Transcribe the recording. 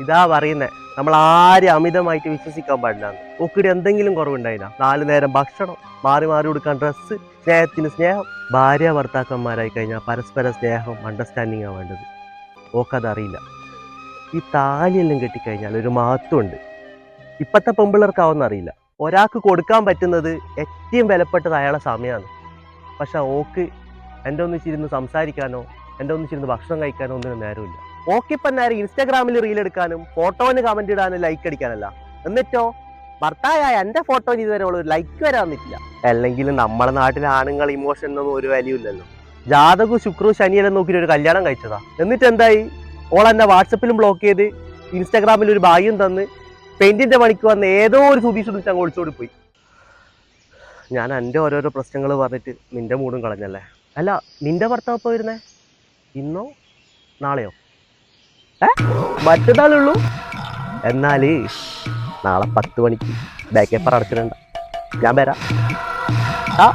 ഇതാ പറയുന്നേ, നമ്മൾ ആരും അമിതമായിട്ട് വിശ്വസിക്കാൻ പാടില്ല. ഓക്കിടെ എന്തെങ്കിലും കുറവുണ്ടായില്ല? 4 നേരം ഭക്ഷണം, മാറി മാറി കൊടുക്കാൻ ഡ്രസ്സ്, സ്നേഹത്തിന് സ്നേഹം. ഭാര്യ ഭർത്താക്കന്മാരായി കഴിഞ്ഞാൽ പരസ്പര സ്നേഹം, അണ്ടർസ്റ്റാൻഡിങ് ആ വേണ്ടത്. ഓക്കതറിയില്ല. ഈ താലിയെല്ലാം കെട്ടിക്കഴിഞ്ഞാൽ ഒരു മഹത്വമുണ്ട്. ഇപ്പത്തെ പെമ്പിള്ളേർക്കാവുന്ന അറിയില്ല. ഒരാൾക്ക് കൊടുക്കാൻ പറ്റുന്നത് ഏറ്റവും വിലപ്പെട്ടത് അയാളെ സമയമാണ്. പക്ഷെ ഓക്ക് എൻ്റെ ഒന്നിച്ചിരുന്ന് സംസാരിക്കാനോ എൻ്റെ ഒന്നിച്ചിരുന്ന് ഭക്ഷണം കഴിക്കാനോ ഒന്നിനും നേരമില്ല. ഓക്കിപ്പം നേരെ ഇൻസ്റ്റാഗ്രാമിൽ റീൽ എടുക്കാനും ഫോട്ടോന് കമന്റ് ഇടാനും ലൈക്ക് അടിക്കാനല്ല. എന്നിട്ടോ ഭർത്താവായ എൻ്റെ ഫോട്ടോന് ഇതുവരെ ഒരു ലൈക്ക് വരെ വന്നിട്ടില്ല. അല്ലെങ്കിലും നമ്മുടെ നാട്ടിലെ ആണുങ്ങൾ ഇമോഷനൊന്നും ഒരു വാല്യൂ ഇല്ലല്ലോ. ജാതകവും ശുക്രവും ശനിയെല്ലാം നോക്കിയിട്ട് ഒരു കല്യാണം കഴിച്ചതാ. എന്നിട്ട് എന്തായി? ഓൾ എന്നെ വാട്സപ്പിലും ബ്ലോക്ക് ചെയ്ത് ഇൻസ്റ്റാഗ്രാമിൽ ഒരു ബായും തന്ന് പെയിന്റിന്റെ പണിക്ക് വന്ന് ഏതോ ഒരു സുബീഷ് വിളിച്ച് അങ്ങ് ഒളിച്ചോടി പോയി. ഞാൻ എൻ്റെ ഓരോരോ പ്രശ്നങ്ങൾ പറഞ്ഞിട്ട് നിന്റെ മൂടും കളഞ്ഞല്ലേ. അല്ല, നിന്റെ ഭർത്താവ് എപ്പോൾ വരുന്നേ? ഇന്നോ നാളെയോ? മറ്റന്നാളുള്ളൂ. എന്നാല് നാളെ 10 മണിക്ക് ബാക്ക് പേപ്പർ അടച്ചിട്ടുണ്ട്. ഞാൻ വരാം. ആ